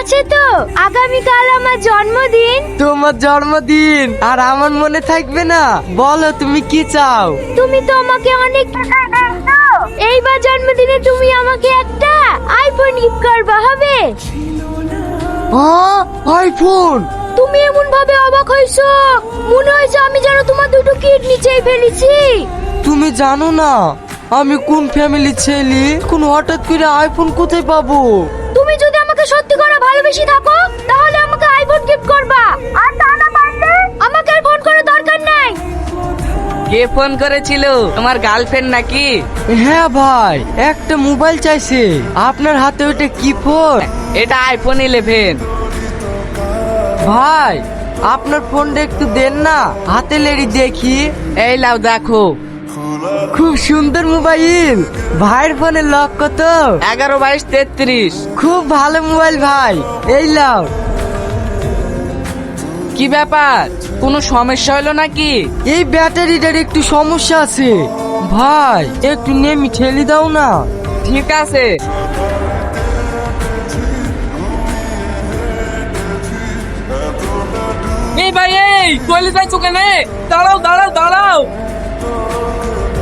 আছে তো আগামীকাল আমার জন্মদিন। তোমার জন্মদিন আর আমার মনে থাকবে না? বলো তুমি কি চাও? তুমি তো আমাকে অনেক টাকা দিয়েছো, এইবার জন্মদিনে তুমি আমাকে একটা আইফোন গিফট করবা, হবে? আইফোন? তুমি এমন ভাবে অবাক হইছো, মনে হয়েছে আমি যেন তোমার দুটো কিডনি চেয়ে ফেলেছি। তুমি জানো না আমি কোন ফ্যামিলি ছেলে? কোন হঠাৎ করে আইফোন কোথায় পাবো? তুমি যদি আমাকে সত্যি করে ভালোবেসে থাকো তাহলে আমাকে আইফোন গিফট করবা, আর তা না পারলে আমাকে আর ফোন করার দরকার নাই। কে ফোন করেছিল? তোমার গার্লফ্রেন্ড নাকি? হ্যাঁ ভাই, একটা মোবাইল চাইছে। আপনার হাতে ওটা কি ফোন? এটা আইফোন 11। ভাই আপনার ফোনটা একটু দেন না, হাতে লেডি দেখি। এই লাও দেখো। খুব সুন্দর মোবাইল। ভাইয়ের ফোনের লক কত? 11, 22, 33। খুব ভালো মোবাইল ভাই, এই লাও। কি ব্যাপার, কোনো সমস্যা হলো নাকি? এই ব্যাটারিটার একটু সমস্যা আছে ভাই, একটু নেমি ঠেলি দাও না। ঠিক আছে। এই ভাই, এই কইলে যাইছো কেন? দাঁড়াও দাঁড়াও দাঁড়াও।